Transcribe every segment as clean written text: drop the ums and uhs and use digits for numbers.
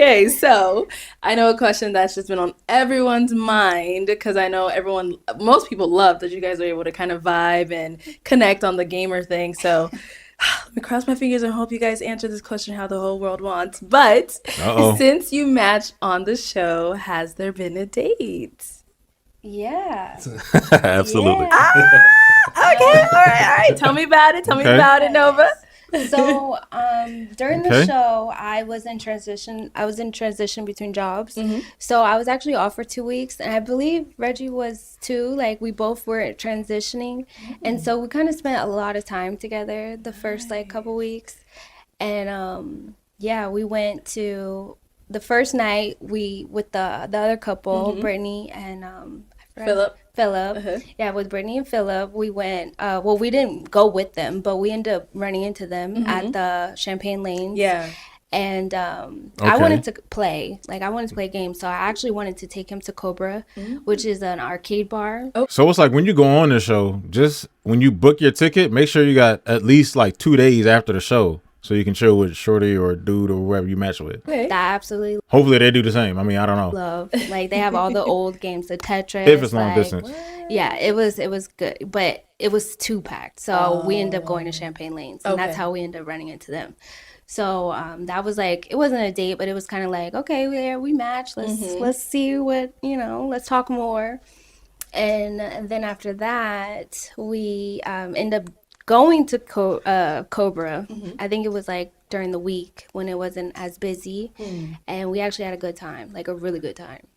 Okay, so I know a question that's just been on everyone's mind because I know most people love that you guys are able to kind of vibe and connect on the gamer thing. So let me cross my fingers and hope you guys answer this question how the whole world wants. But since you match on the show, has there been a date? Yeah. Absolutely. Okay, all right. Tell me about it. Tell me about it, Nova. So during the show, I was in transition between jobs. So I was actually off for 2 weeks, and I believe Reggie was too. Like, we both were transitioning, and so we kind of spent a lot of time together the first like couple weeks. And we went to the first night with the other couple, Brittany and Philip. Yeah, with Brittany and Philip, we went. We didn't go with them, but we ended up running into them at the Champagne Lanes. Yeah. And I wanted to play. Like, I wanted to play games, so I actually wanted to take him to Cobra, which is an arcade bar. So it's like when you go on the show, just when you book your ticket, make sure you got at least like 2 days after the show, so you can chill with Shorty or dude or whoever you match with. Okay. That absolutely. Hopefully they do the same. I mean, I don't know. Love. Like, they have all the old games, the Tetris. If it's long distance. Yeah, it was good, but it was too packed. So we ended up going to Champagne Lanes, and that's how we ended up running into them. So that was like, it wasn't a date, but it was kind of like, okay, we matched. Let's see what, let's talk more. And then after that, we ended up going to Cobra. I think it was like during the week when it wasn't as busy, and we actually had a good time, like a really good time.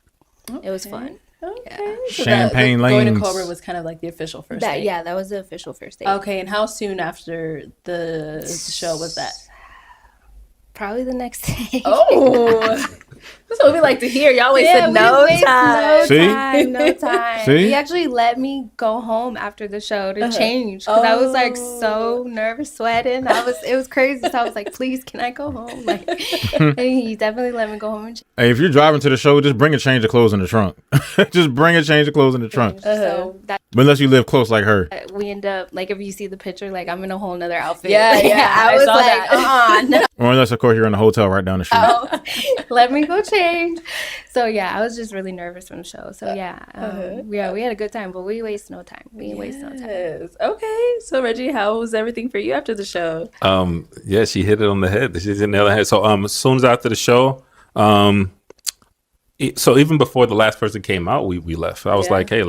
It was fun. Okay. Yeah. So Champagne Lanes. Going to Cobra was kind of like the official first date. Yeah, that was the official first date. Okay, and how soon after the show was that? Probably the next day. Oh, that's what we like to hear. Y'all wasted no time. No time. See? He actually let me go home after the show to change because I was like so nervous, sweating. It was crazy. So I was like, please, can I go home? Like, and he definitely let me go home and change. Hey, if you're driving to the show, just bring a change of clothes in the trunk. Just bring a change of clothes in the trunk. So that. But unless you live close like her. We end up, like, if you see the picture, like, I'm in a whole nother outfit. Yeah. I was like, no. Or unless, of course, you're in a hotel right down the street. Let me go change. So, yeah, I was just really nervous from the show. So, we had a good time, but we waste no time. Okay. So, Reggie, how was everything for you after the show? Yeah, she hit it on the head. She hit it on the head. So, as soon as after the show, so even before the last person came out, we left. I was like, hey,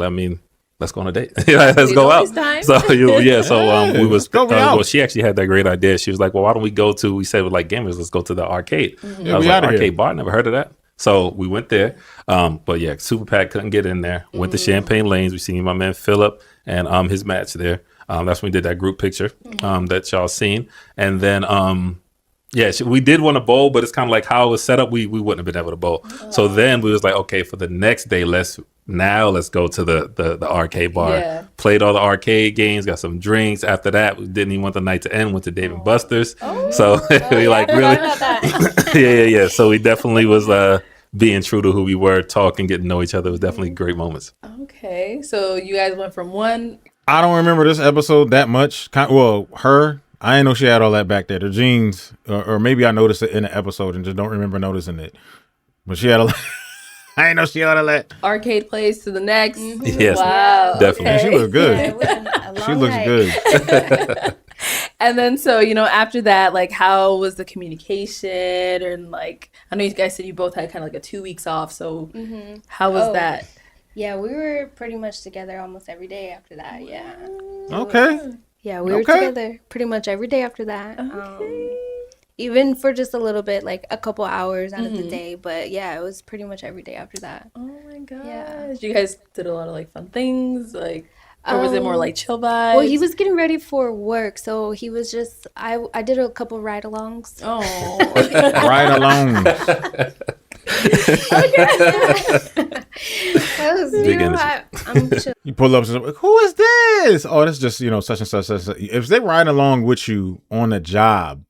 let's go on a date. Let's go out. So we was well, she actually had that great idea. She was like, well, why don't we go to, we said with like gamers, let's go to the arcade. I was like, arcade bar, never heard of that. So we went there. But yeah, Super Pack couldn't get in there. Went to Champagne Lanes. We seen my man Philip and his match there. That's when we did that group picture that y'all seen. And then we did want to bowl, but it's kind of like how it was set up. We wouldn't have been able to bowl. So then we was like, okay, for the next day, let's go to the arcade bar. Yeah. Played all the arcade games, got some drinks. After that, we didn't even want the night to end. Went to Dave and Buster's. So we like really, yeah. So we definitely was being true to who we were, talking, getting to know each other. It was definitely great moments. Okay, so you guys went from one. I don't remember this episode that much. Her. I didn't know she had all that back there. The jeans, or maybe I noticed it in the episode and just don't remember noticing it. But she had a I didn't know she had all that. Arcade plays to the next. Yes, wow, definitely. Okay. She looks good. Yeah, She looks good. And then, so, after that, like, how was the communication? And, like, I know you guys said you both had kind of like a 2 weeks off. So how was that? Yeah, we were pretty much together almost every day after that. Yeah. Okay. Yeah, we were together pretty much every day after that. Even for just a little bit, like a couple hours out of the day. But yeah, it was pretty much every day after that. Oh my gosh. Yeah. You guys did a lot of like fun things, like, or was it more like chill vibes? Well, he was getting ready for work, so he was just, I did a couple ride-alongs. Oh. Ride along. I'm chill. You pull up and like, who is this? Oh, that's just, such and such, such. If they ride along with you on a job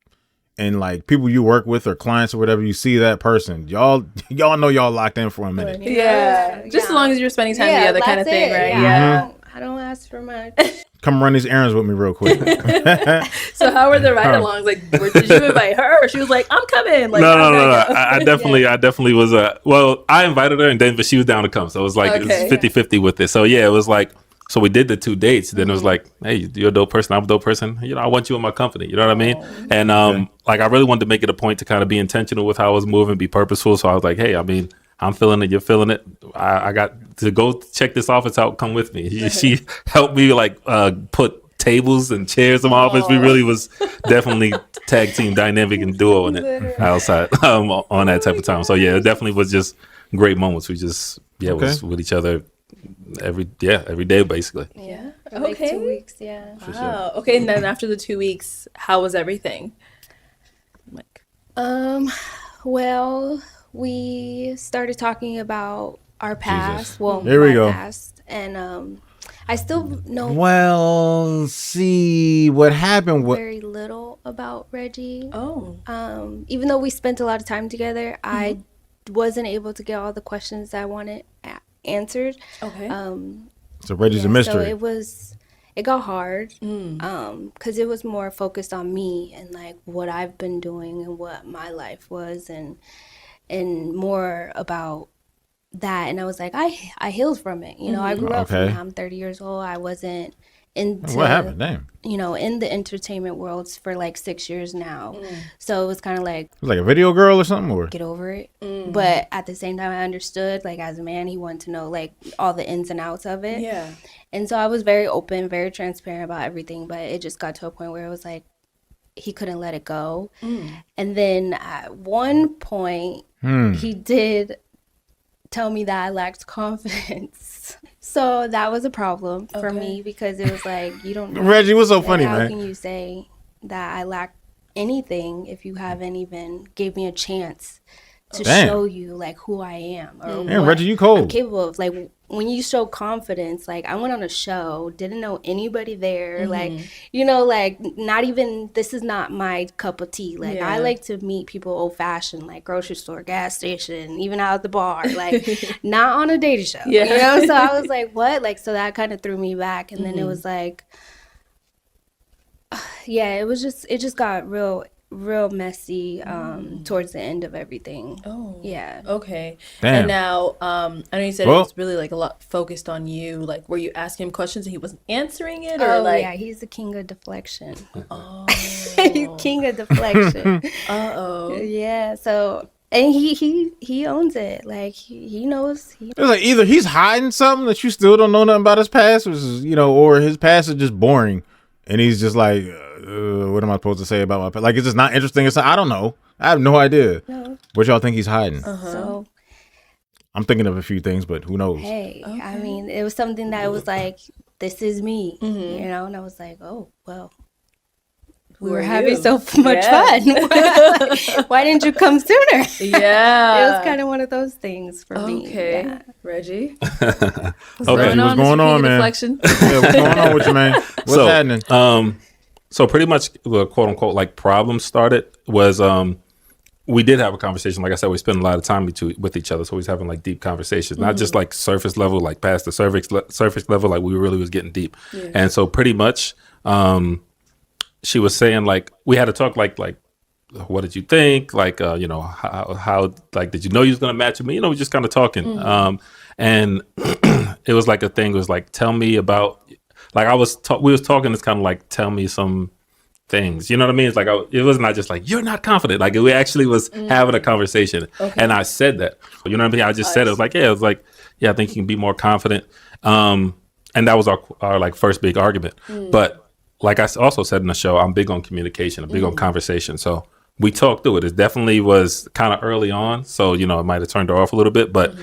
and like people you work with or clients or whatever, you see that person, y'all know y'all locked in for a minute. Yeah. Just as long as you're spending time together kind of thing, right? Yeah. I don't ask for much. come run these errands with me real quick. So how were the ride-alongs? Like, did you invite her, or she was like, "I'm coming"? Like, no. I definitely was. Well, I invited her, and then but she was down to come, so it was like it was 50-50 with it. So yeah, it was like. So we did the 2 dates. Then it was like, hey, you're a dope person. I'm a dope person. You know, I want you in my company. You know what I mean? And like, I really wanted to make it a point to kind of be intentional with how I was moving, be purposeful. So I was like, hey, I mean, I'm feeling it. You're feeling it. I got to go check this office out. Come with me. She helped me like put tables and chairs in my office. We really was definitely tag team dynamic and duo in it outside on that type of time. So yeah, it definitely was just great moments. We just was with each other. Every day basically. Yeah. For like 2 weeks. Yeah. Wow. Sure. Okay. And then after the 2 weeks, how was everything? Like, well, we started talking about our past. Well, here we go. Past, and I still know. Well, see what happened. Very little about Reggie. Oh. Even though we spent a lot of time together, I wasn't able to get all the questions I wanted answered. Okay. So Reggie's a mystery. So it got hard because it was more focused on me and like what I've been doing and what my life was and more about that. And I was like, I healed from it. You know, I grew up from it. I'm 30 years old. I wasn't into what happened? Damn. You know, in the entertainment world for like 6 years now. So it was kind of like, it was like a video girl or something, or get over it. But at the same time, I understood, like, as a man, he wanted to know like all the ins and outs of it. Yeah. And so I was very open, very transparent about everything, but it just got to a point where it was like he couldn't let it go. And then at one point he did tell me that I lacked confidence. So that was a problem for me because it was like, you don't know. Reggie was so funny, how man. Can you say that I lack anything if you haven't even gave me a chance to show you like who I am or what Reggie, you cold. I'm capable of? Like when you show confidence, like I went on a show, didn't know anybody there, like, you know, like not even, this is not my cup of tea. Like I like to meet people old fashioned, like grocery store, gas station, even out at the bar, like not on a dating show, you know? So I was like, what? Like, so that kind of threw me back. And then it was like, it just got real messy towards the end of everything. Oh. Yeah. Okay. Damn. And now, I know you said it was really like a lot focused on you. Like, were you asking him questions and he wasn't answering it, or like? Yeah, he's the king of deflection. Oh. He's king of deflection. Yeah. So. And he owns it. Like he knows. It's like either he's hiding something that you still don't know nothing about his past, which is, you know, or his past is just boring, and he's just like, what am I supposed to say about my past? Like, it's just not interesting. It's like, I don't know. I have no idea. No. What y'all think he's hiding? So I'm thinking of a few things, but who knows? hey, I mean, it was something that was like, this is me, you know, and I was like, oh well. We were having so much fun. Why didn't you come sooner? Yeah. It was kind of one of those things for me. Okay. Yeah. Reggie. Okay. What's going on, man? Deflection? Yeah, what's going on with you, man? What's happening? So pretty much, quote unquote, like problems started was we did have a conversation. Like I said, we spent a lot of time with each other, so we was having like deep conversations, not just like surface level, like past the surface level. Like we really was getting deep, and so pretty much, she was saying like we had to talk like what did you think? Like you know how like did you know you was gonna match with me? You know, we just kind of talking, and it was like a thing. It was like tell me about. Like we was talking, it's kind of like, tell me some things, you know what I mean? It's like, it was not just like, you're not confident. Like we actually was having a conversation. And I said that, you know what I mean? I just said, it was like, I think you can be more confident. And that was our like first big argument. But like I also said in the show, I'm big on communication, I'm big on conversation. So we talked through it. It definitely was kind of early on. So, you know, it might've turned her off a little bit, but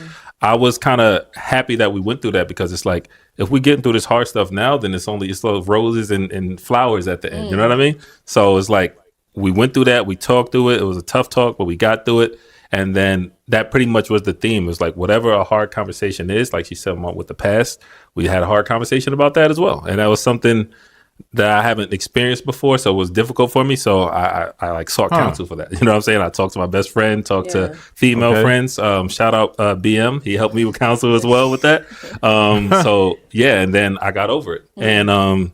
I was kind of happy that we went through that because it's like, if we're getting through this hard stuff now, then it's roses and flowers at the end. You know what I mean? So it's like, we went through that. We talked through it. It was a tough talk, but we got through it. And then that pretty much was the theme. It was like, whatever a hard conversation is, like she said, with the past, we had a hard conversation about that as well. And that was something that I haven't experienced before, so it was difficult for me. So I like sought counsel for that. You know what I'm saying? I talked to my best friend, talked to female friends. Shout out BM. He helped me with counsel as well with that. So yeah, and then I got over it. And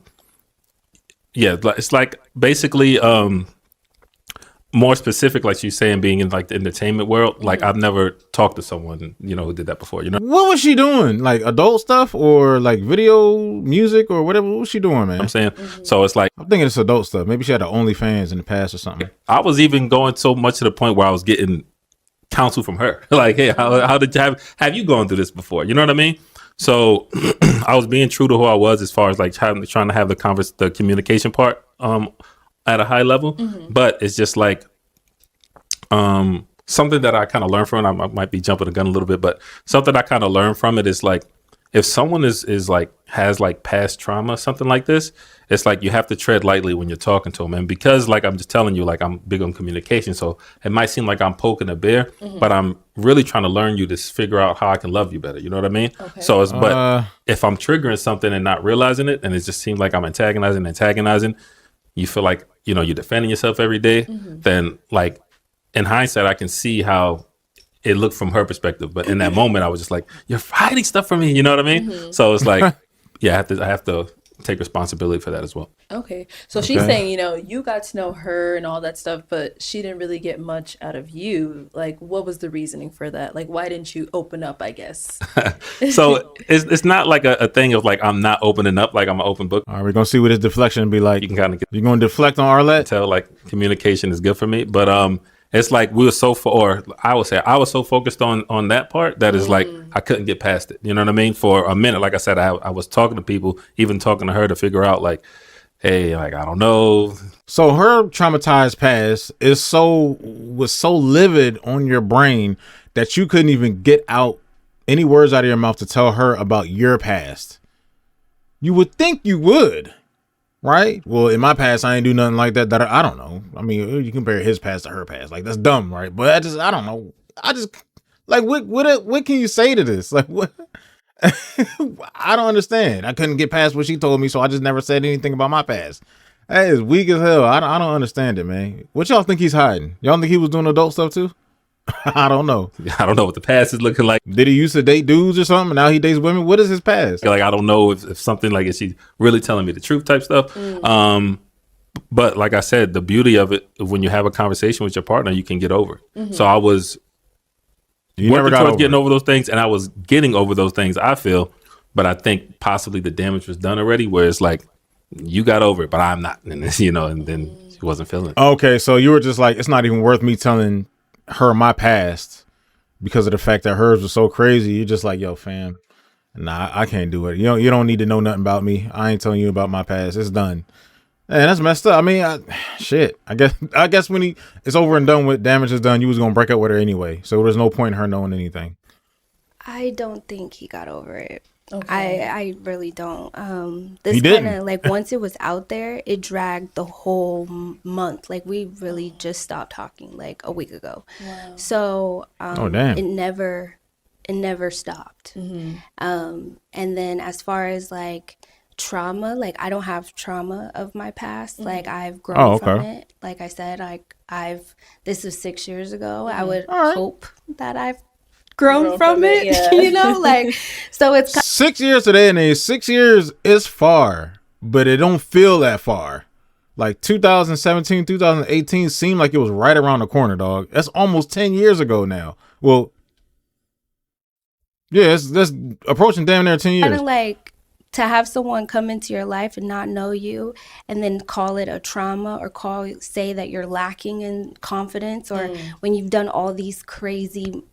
Yeah, it's like basically more specific, like she's saying, being in like the entertainment world. Like I've never talked to someone, who did that before. What was she doing? Like adult stuff or like video, music or whatever? What was she doing, man? I'm saying. So it's like I'm thinking it's adult stuff. Maybe she had an OnlyFans in the past or something. I was even going so much to the point where I was getting counsel from her. Like, hey, how did you have you gone through this before? You know what I mean? So I was being true to who I was as far as like trying to have the communication part at a high level. But it's just like something that I kind of learned from it. I might be jumping the gun a little bit, but something I kind of learned from it is like if someone is like has like past trauma, something like this, it's like you have to tread lightly when you're talking to them. And because like I'm just telling you, like I'm big on communication, so it might seem like I'm poking a bear, but I'm really trying to learn you to figure out how I can love you better. You know what I mean? Okay. So it's but if I'm triggering something and not realizing it, and it just seems like I'm antagonizing, you feel like you're defending yourself every day. Then like in hindsight, I can see how it looked from her perspective, but in that moment, I was just like, "You're hiding stuff from me." You know what I mean? So it's like, yeah, I have to take responsibility for that as well. Okay, so she's saying, you got to know her and all that stuff, but she didn't really get much out of you. Like, what was the reasoning for that? Like, why didn't you open up? I guess. So it's not like a thing of like I'm not opening up, like I'm an open book. All right, we're gonna see what this deflection be like. You can kind of you're gonna deflect on Arlette. Tell like communication is good for me, but it's like we were I would say I was so focused on that part that is like I couldn't get past it. You know what I mean? For a minute, like I said, I was talking to people, even talking to her to figure out like, hey, like I don't know. So her traumatized past was so livid on your brain that you couldn't even get out any words out of your mouth to tell her about your past. You would think you would. Right? Well, in my past, I ain't do nothing like that. I don't know. I mean, you compare his past to her past. Like, that's dumb, right? But I don't know. I just, like, what can you say to this? Like, what? I don't understand. I couldn't get past what she told me, so I just never said anything about my past. That is weak as hell. I don't understand it, man. What y'all think he's hiding? Y'all think he was doing adult stuff, too? I don't know. I don't know what the past is looking like. Did he used to date dudes or something? Now he dates women. What is his past? Like I don't know if something like is she really telling me the truth type stuff. But like I said, the beauty of it when you have a conversation with your partner, you can get over it. So I was working towards getting over those things, and I was getting over those things. I feel, but I think possibly the damage was done already. Where it's like you got over it, but I'm not, and then she wasn't feeling it. Okay, so you were just like, it's not even worth me telling her my past because of the fact that hers was so crazy. You're just like, yo, fam, nah, I can't do it. You don't need to know nothing about me. I ain't telling you about my past. It's done. And that's messed up. I mean, I guess when it's over and done with, damage is done, you was gonna break up with her anyway. So there's no point in her knowing anything. I don't think he got over it. Okay. I really don't. This kind of like once it was out there, it dragged the whole month. Like we really just stopped talking like a week ago. Wow. So damn. it never stopped. And then as far as like trauma, like I don't have trauma of my past. Like I've grown from it. Like I said, this was 6 years ago. I would hope that I've grown from it, yeah. Like, so it's 6 years today, and 6 years is far, but it don't feel that far. Like 2017, 2018 seemed like it was right around the corner, dog. That's almost 10 years ago now. Well, yeah, that's approaching damn near 10 years. kind of like to have someone come into your life and not know you and then call it a trauma or say that you're lacking in confidence or when you've done all these crazy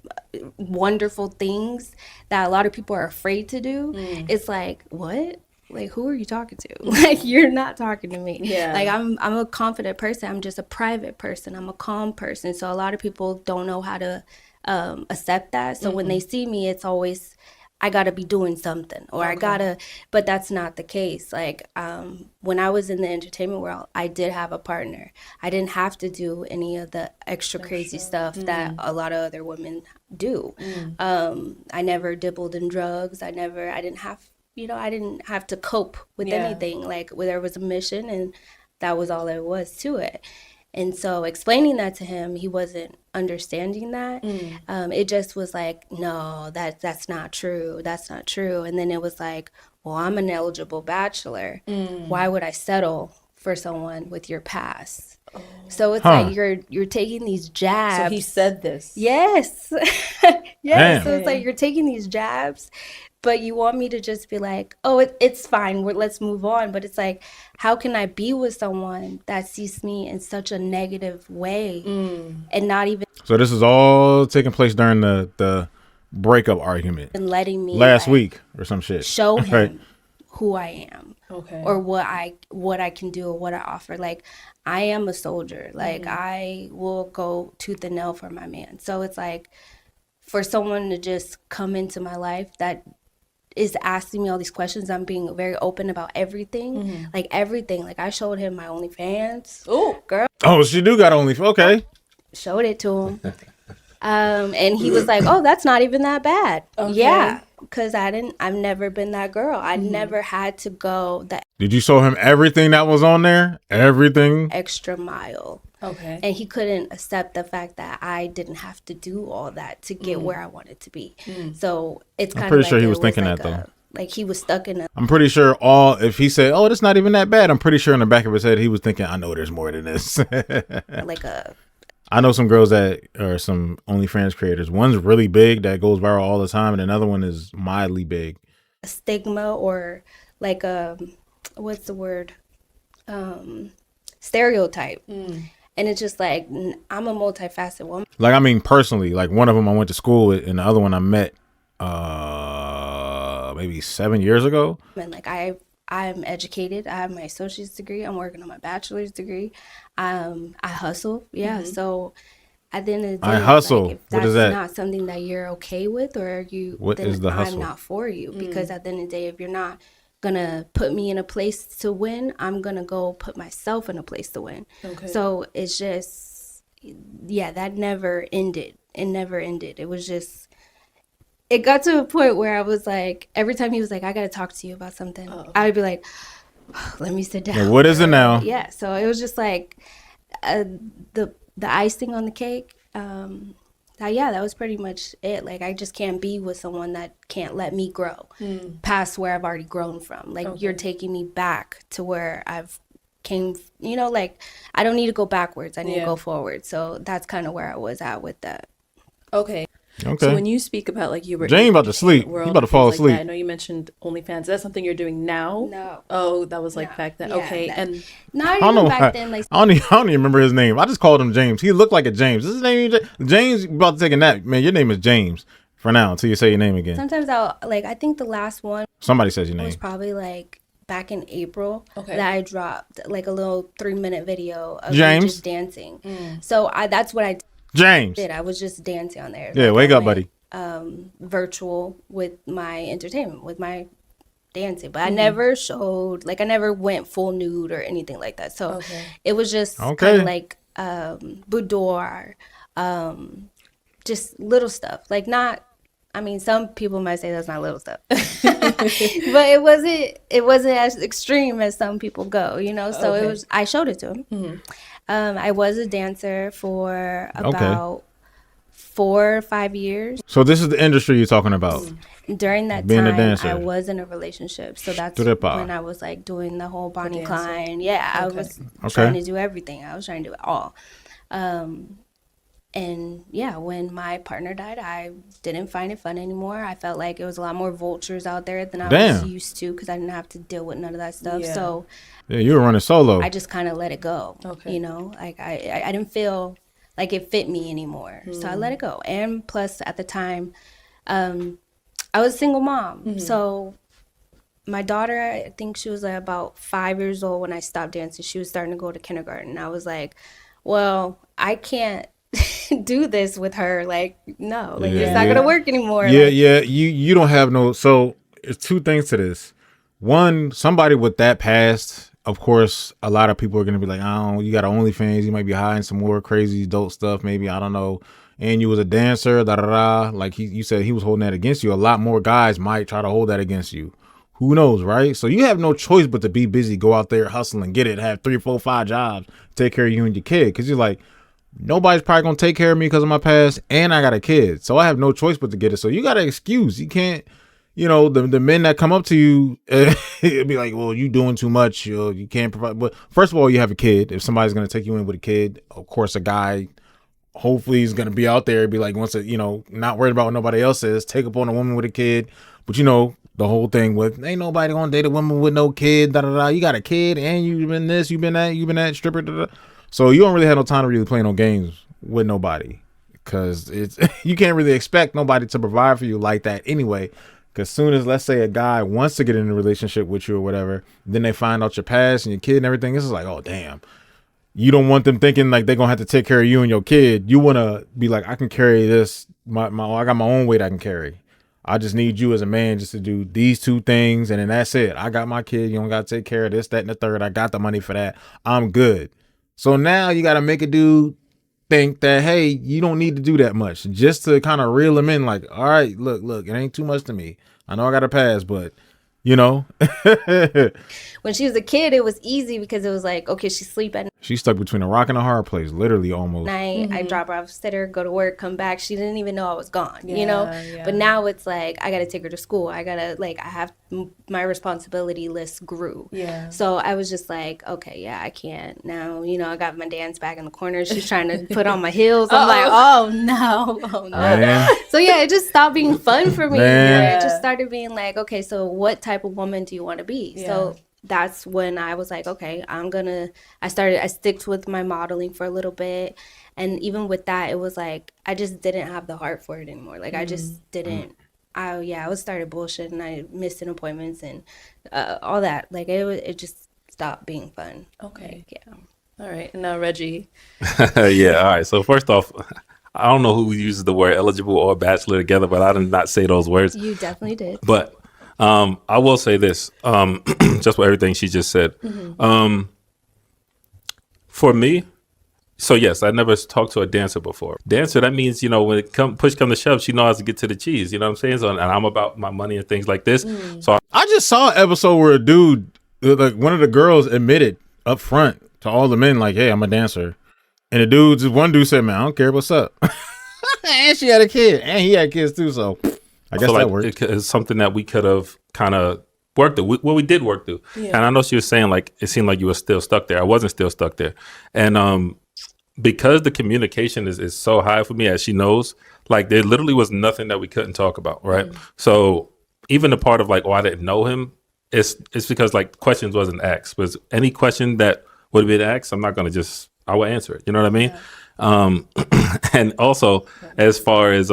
wonderful things that a lot of people are afraid to do. It's like, what? Like, who are you talking to? Like, you're not talking to me. Yeah. Like, I'm a confident person. I'm just a private person. I'm a calm person. So a lot of people don't know how to accept that. So when they see me, it's always, I gotta be doing something or I gotta, but that's not the case. Like, when I was in the entertainment world, I did have a partner. I didn't have to do any of the extra crazy stuff that a lot of other women do. I never dabbled in drugs. I didn't have to cope with anything. Like, where there was a mission and that was all there was to it. And so explaining that to him, he wasn't understanding that. It just was like, no, that's not true. That's not true. And then it was like, well, I'm an eligible bachelor. Why would I settle for someone with your past. So it's like you're taking these jabs. So he said this. Yes. Yes. Damn. So it's like you're taking these jabs, but you want me to just be like, oh, it's fine. Let's move on. But it's like, how can I be with someone that sees me in such a negative way and not even So this is all taking place during the breakup argument letting me last week or some shit. show him Right. who I am. Okay. Or what I can do or what I offer. Like, I am a soldier. Like, I will go tooth and nail for my man. So it's like, for someone to just come into my life that is asking me all these questions, I'm being very open about everything. Like, everything. Like, I showed him my OnlyFans. Oh, Girl, Oh, she do got only. Okay. showed it to him. And he was like, oh, that's not even that bad. Okay. Yeah. Because I've never been that girl. I never had to go the Did you show him everything that was on there? Everything? extra mile. okay. And he couldn't accept the fact that I didn't have to do all that to get where I wanted to be. So it's kind of pretty sure like he it was thinking like that, though. like he was stuck in a I'm pretty sure if he said, oh, that's not even that bad, I'm pretty sure in the back of his head he was thinking, I know there's more than this. like a I know some girls that are some OnlyFans creators. One's really big that goes viral all the time, and another one is mildly big. stigma or like a what's the word? Stereotype. And it's just like I'm a multifaceted woman. Like, I mean, personally, like one of them I went to school with, and the other one I met maybe 7 years ago. And like I'm educated. I have my associate's degree. I'm working on my bachelor's degree. I hustle. Yeah. So at the end of the day, I it's hustle. like, if What that's is that? not something that you're okay with, or What then is the hustle? I'm not for you. Because at the end of the day, if you're not gonna put me in a place to win, I'm gonna go put myself in a place to win. Okay. So it's just, yeah, that never ended. It never ended. It was just, it got to a point where I was like, every time he was like, I gotta talk to you about something, I would be like, let me sit down. Like, what is it now? Yeah. So it was just like the icing on the cake. That was pretty much it. Like, I just can't be with someone that can't let me grow past where I've already grown from. Like, you're taking me back to where I've came, like, I don't need to go backwards. I need to go forward. So that's kind of where I was at with that. Okay. Okay. So when you speak about like you were Jane in about to the sleep. world He about to and fall things like asleep. that, I know you mentioned OnlyFans. Is that something you're doing now? No. Oh, that was like back then. Yeah, Okay. that- And Not I don't even know. back then. Like, I don't even remember his name. I just called him James. He looked like a James. Is his name James? You about to take a nap, man? Your name is James for now until you say your name again. sometimes I think the last one Somebody says your name. was probably like back in April Okay. that I dropped like a little 3-minute video of me James? just dancing. So that's what I James. did. I was just dancing on there. Yeah, Like, wake I up, went, buddy. Virtual with my entertainment, with my dancing, but I never showed, like, I never went full nude or anything like that. So it was just Okay. kind of like boudoir, just little stuff. Like, not, I mean, some people might say that's not little stuff, but it wasn't as extreme as some people go, So it was. I showed it to him. I was a dancer for about 4 or 5 years. So this is the industry you're talking about. During that Being a time, dancer. I was in a relationship, so that's Trepa. when I was like doing the whole Bonnie dancing. Clyde. Yeah, I was Okay. trying to do everything. I was trying to do it all. And yeah, when my partner died, I didn't find it fun anymore. I felt like it was a lot more vultures out there than I was Damn. used to, because I didn't have to deal with none of that stuff. Yeah. So Yeah, you were running solo. I just kind of let it go. Okay. Like I didn't feel like it fit me anymore, so I let it go. And plus, at the time, I was a single mom, so my daughter, I think she was like about 5 years old when I stopped dancing. She was starting to go to kindergarten. I was like, well, I can't do this with her. Like, no, like, it's not gonna work anymore. Yeah, Like, yeah. You don't have no. So it's two things to this. One, somebody with that past, of course, a lot of people are gonna be like, oh, you got OnlyFans, you might be hiding some more crazy adult stuff, maybe, I don't know. And you was a dancer, da da da. Like you said, he was holding that against you. A lot more guys might try to hold that against you. Who knows, right? So you have no choice but to be busy, go out there, hustle and get it, have 3, 4, 5 jobs, take care of you and your kid. Because you're like, nobody's probably gonna take care of me because of my past, and I got a kid, so I have no choice but to get it. So you got an excuse. You can't you know, the men that come up to you, it'd be like, well, you doing too much. You can't provide. But first of all, you have a kid. If somebody's going to take you in with a kid, of course, a guy, hopefully he's going to be out there, be like, wants to, you know, not worried about what nobody else says, take up on a woman with a kid. But, you know, the whole thing with, ain't nobody going to date a woman with no kid, da-da-da. You got a kid and you've been this, you've been that, stripper, da-da. So you don't really have no time to really play no games with nobody. Because it's you can't really expect nobody to provide for you like that anyway. Because soon as, let's say, a guy wants to get in a relationship with you or whatever, then they find out your past and your kid and everything. It's just like, oh, damn. You don't want them thinking like they're going to have to take care of you and your kid. You want to be like, I can carry this. I got my own weight I can carry. I just need you as a man just to do these two things. And then that's it. I got my kid. You don't got to take care of this, that, and the third. I got the money for that. I'm good. So now you got to make a dude think that, hey, you don't need to do that much, just to kind of reel him in like, all right, look, it ain't too much to me. I know I got to pass, but you know. When she was a kid, it was easy because it was like, okay, she's sleeping. She's stuck between a rock and a hard place, literally almost. Night, I drop her off, sitter, go to work, come back. She didn't even know I was gone, you know? Yeah. But now it's like, I got to take her to school. I have my responsibility list grew. Yeah. So I was just like, okay, yeah, I can't. Now, you know, I got my dance back in the corner. She's trying to put on my heels. I'm like, oh no. Man. So yeah, it just stopped being fun for me. It just started being like, okay, so what type of woman do you want to be? Yeah. So that's when I was like, okay, I sticked with my modeling for a little bit. And even with that, it was like, I just didn't have the heart for it anymore. Like, I just didn't, I was started bullshitting. I missing appointments and all that. Like, it just stopped being fun. Okay. Like, yeah. All right. And now Reggie. Yeah. All right. So first off, I don't know who uses the word eligible or bachelor together, but I did not say those words. You definitely did. But I will say this, just with everything she just said. For me, so yes, I never talked to a dancer before. Dancer, that means, you know, when push come to shove, she knows how to get to the cheese. You know what I'm saying? So, and I'm about my money and things like this. So I just saw an episode where a dude, like one of the girls, admitted up front to all the men, like, "Hey, I'm a dancer," and one dude said, "Man, I don't care, what's up." And she had a kid, and he had kids too. So I guess that worked. It's something that we could have kind of worked through. We did work through. Yeah. And I know she was saying like it seemed like you were still stuck there. I wasn't still stuck there, and because the communication is so high for me, as she knows, like there literally was nothing that we couldn't talk about, right? So even the part of like, oh, I didn't know him, it's because like questions wasn't asked. Was any question that would have been asked, I'm not gonna I will answer it. You know what I mean? Yeah. And also as far as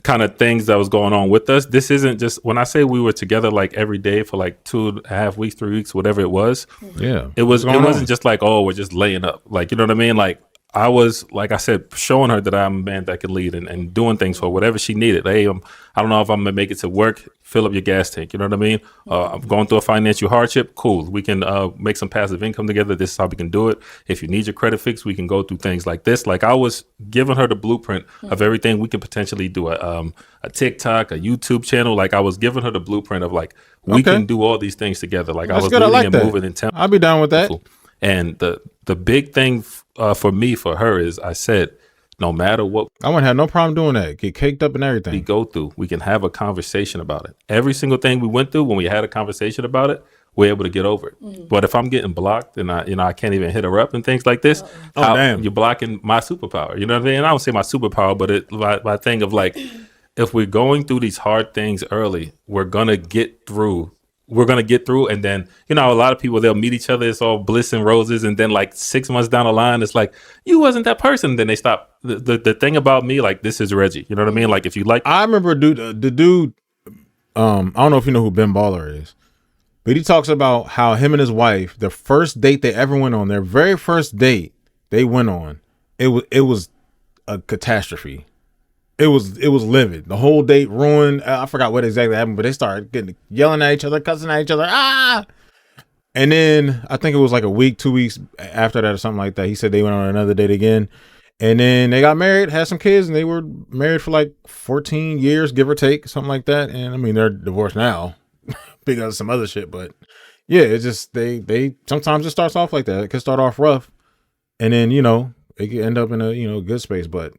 kind of things that was going on with us, this isn't just, when I say we were together like every day for like 2.5 weeks, 3 weeks, whatever it was. Yeah. It wasn't just like, oh, we're just laying up. Like, you know what I mean? Like I was, like I said, showing her that I'm a man that can lead and doing things for whatever she needed. Hey, I don't know if I'm gonna make it to work, fill up your gas tank. You know what I mean? I'm going through a financial hardship. Cool. We can make some passive income together. This is how we can do it. If you need your credit fixed, we can go through things like this. Like I was giving her the blueprint of everything we can potentially do. A TikTok, a YouTube channel. Like I was giving her the blueprint of like, we can do all these things together. Like I was leading and moving in tempo. I'll be down with that. And the big thing for her is I said, no matter what, I wouldn't have no problem doing that. Get caked up and everything. We go through, we can have a conversation about it. Every single thing we went through, when we had a conversation about it, we're able to get over it. But if I'm getting blocked and I can't even hit her up and things like this, damn, you're blocking my superpower. You know what I mean? And I don't say my superpower, but my thing of like, if we're going through these hard things early, we're gonna get through. And then, you know, a lot of people, they'll meet each other. It's all bliss and roses. And then like 6 months down the line, it's like, you wasn't that person. Then they stop. The thing about me, like, this is Reggie. You know what I mean? Like, if you like. I remember the dude, I don't know if you know who Ben Baller is, but he talks about how him and his wife, the first date they ever went on, their very first date they went on, it was a catastrophe. It was livid. The whole date ruined. I forgot what exactly happened, but they started yelling at each other, cussing at each other. And then I think it was like a week, 2 weeks after that or something like that. He said they went on another date again. And then they got married, had some kids, and they were married for like 14 years, give or take, something like that. And I mean, they're divorced now because of some other shit. But yeah, it's just they sometimes it starts off like that. It can start off rough, and then, you know, it can end up in a, you know, good space. But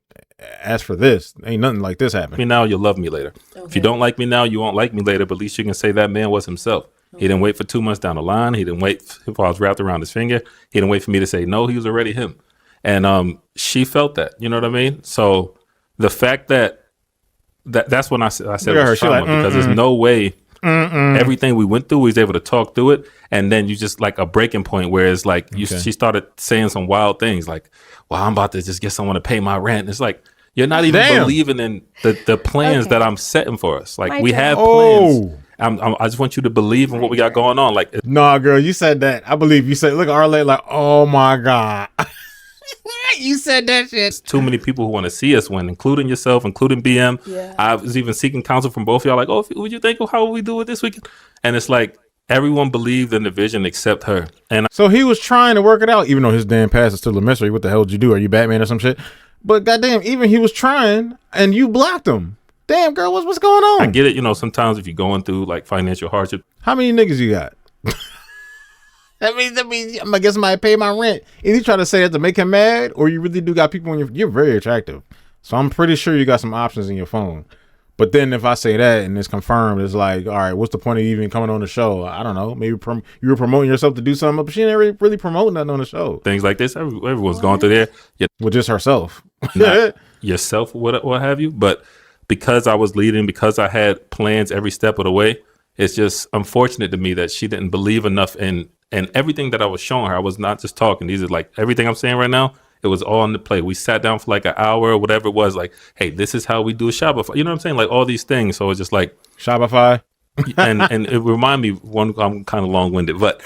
as for this, ain't nothing like this Me happening. now, you'll love me later. If you don't like me now, you won't like me later. But at least you can say that man was himself. He didn't wait for 2 months down the line. He didn't wait if I was wrapped around his finger. He didn't wait for me to say no. He was already him. And she felt that. You know what I mean? So the fact that's when I said it her, was she trauma, like, because there's no way everything we went through, we was able to talk through it. And then you just like a breaking point where it's like she started saying some wild things like, well, I'm about to just get someone to pay my rent. And it's like, you're not even believing in the plans that I'm setting for us. Like we have plans. I just want you to believe in what we got going on. Like, Nah, girl, you said that. I believe you said, look at Arlette like, oh my God. You said that shit. too many people who want to see us win, including yourself, including BM. Yeah. I was even seeking counsel from both of y'all, like, oh, what you think of how we do it this weekend? And it's like everyone believed in the vision except her. And So he was trying to work it out, even though his damn past is still a mystery. What the hell did you do? Are you Batman or some shit? But goddamn, even he was trying, and you blocked him. Damn, girl, what's going on? I get it, sometimes if you're going through like financial hardship, How many niggas you got? That means I guess somebody pay my rent. And you try to say that to make him mad, or you really do got people in you're very attractive. So I'm pretty sure you got some options in your phone. But then if I say that and it's confirmed, it's like, all right, what's the point of you even coming on the show? I don't know. Maybe you were promoting yourself to do something, but she didn't really promote nothing on the show. things like this, everyone's going through there. With just herself. Not yourself, what have you. But because I was leading, because I had plans every step of the way, it's just unfortunate to me that she didn't believe enough in everything that I was showing her. I was not just talking. These are like everything I'm saying right now. It was all on the plate. We sat down for like an hour or whatever it was. Like, hey, this is how we do a Shopify. You know what I'm saying? Like all these things. So it's just like Shopify. and it reminded me one. I'm kind of long winded, but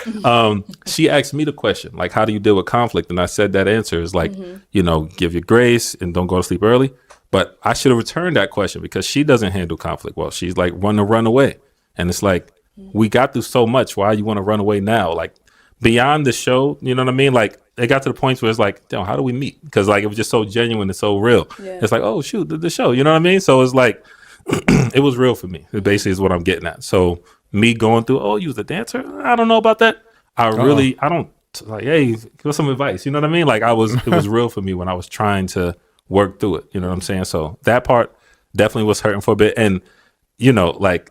she asked me the question like, how do you deal with conflict? And I said that answer is like, give your grace and don't go to sleep early. But I should have returned that question because she doesn't handle conflict well. She's like run away, and it's like we got through so much. Why you want to run away now? Like beyond the show, you know what I mean? Like it got to the point where it's like, damn, how do we meet? Because like it was just so genuine and so real. Yeah. It's like, oh shoot, the show. You know what I mean? So it's like it was real for me. It basically is what I'm getting at. So me going through, oh, you was a dancer? I don't know about that. I don't like, hey, give us some advice. You know what I mean? Like it was real for me when I was trying to work through it. You know what I'm saying? So that part definitely was hurting for a bit. And like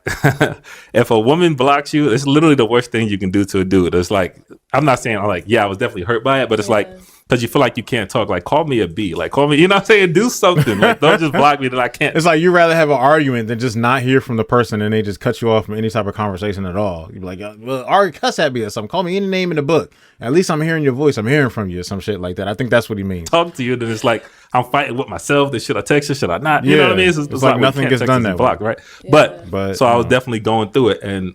if a woman blocks you, it's literally the worst thing you can do to a dude. It's like, I'm not saying I was definitely hurt by it, but it's like, because you feel like you can't talk, like call me a B, like call me, you know what I'm saying? Do something. Like don't just block me that I can't. It's like you'd rather have an argument than just not hear from the person and they just cut you off from any type of conversation at all. You'd be like, well, Ari cuss at me or something. Call me any name in the book. At least I'm hearing your voice. I'm hearing from you or some shit like that. I think that's what he means. Talk to you, then it's like I'm fighting with myself. Then should I text her? Should I not? You know what I mean? It's like nothing gets done that block, way. Right? Yeah. But so I was definitely going through it, and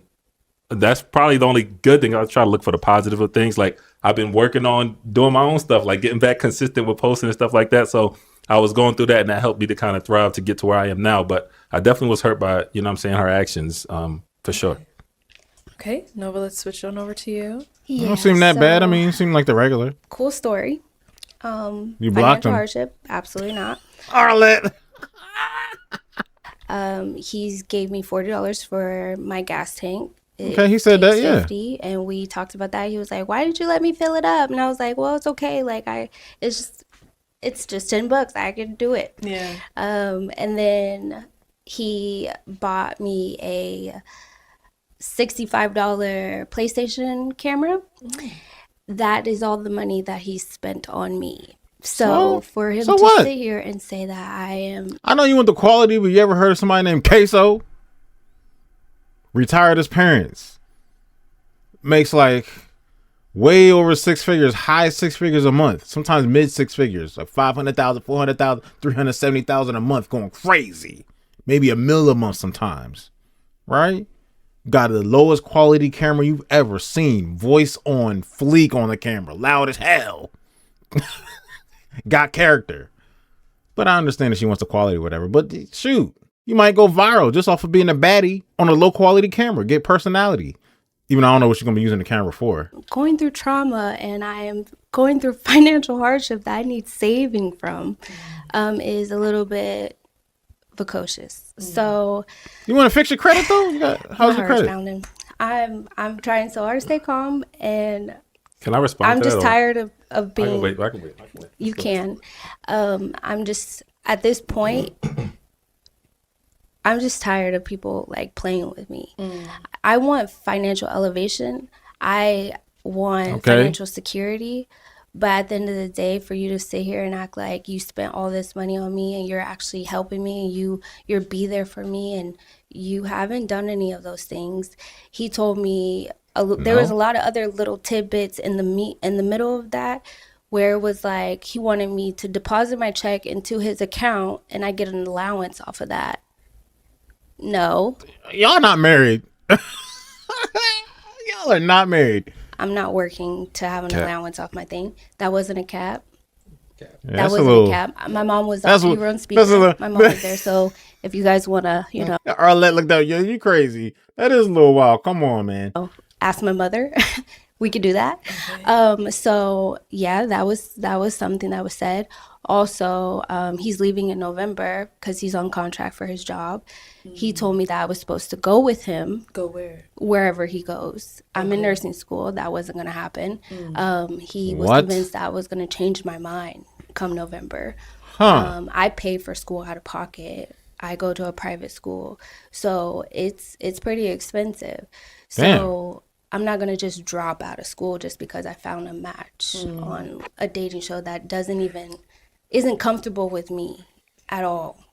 that's probably the only good thing. I try to look for the positive of things. Like I've been working on doing my own stuff, like getting back consistent with posting and stuff like that. So I was going through that, and that helped me to kind of thrive to get to where I am now. But I definitely was hurt by, her actions, for sure. Okay, Nova, let's switch on over to you. Yeah, don't seem that bad. I mean, it seemed like the regular. Cool story. You blocked him? Hardship? Absolutely not. Arlette. He gave me $40 for my gas tank. Okay, he said that, yeah. 50, and we talked about that. He was like, "Why did you let me fill it up?" And I was like, "Well, it's okay. Like it's just $10. I can do it." Yeah. And then he bought me a $65 PlayStation camera. That is all the money that he spent on me. So for him to sit here and say that I know you want the quality, but you ever heard of somebody named Queso? Retired his parents. Makes like way over 6 figures, high 6 figures a month. Sometimes mid 6 figures, like 500,000, 400,000, 370,000 a month, going crazy. Maybe $1 million a month sometimes, right? Got the lowest quality camera you've ever seen. Voice on fleek on the camera, loud as hell. Got character. But I understand that she wants the quality or whatever. But shoot, you might go viral just off of being a baddie on a low quality camera. Get personality. Even I don't know what you're going to be using the camera for. Going through trauma and I am going through financial hardship that I need saving from is a little bit precocious. So you want to fix your credit though? How's your credit? Pounding. I'm trying so hard to stay calm, and can I respond? I'm just tired of being. I can wait. You can. I'm just. at this point, I'm just tired of people like playing with me. I want financial elevation. I want financial security. But at the end of the day, for you to sit here and act like you spent all this money on me and you're actually helping me and you're be there for me and you haven't done any of those things. He told me there was a lot of other little tidbits in the middle of that where it was like he wanted me to deposit my check into his account and I get an allowance off of that. No. Y'all not married. Y'all are not married. I'm not working to have an allowance off my thing. That wasn't a cap. Yeah, that wasn't a cap. My mom was on speaker. My mom was there. So if you guys want to, Arlette looked out. Yo, you crazy. That is a little wild. Come on, man. Ask my mother. We could do that. Okay. So yeah, that was something that was said. Also, he's leaving in November because he's on contract for his job. He told me that I was supposed to go with him. Go where? Wherever he goes. I'm in nursing school. That wasn't going to happen. He was convinced that I was going to change my mind come November. I pay for school out of pocket. I go to a private school. So it's pretty expensive. So I'm not going to just drop out of school just because I found a match on a dating show that isn't comfortable with me at all.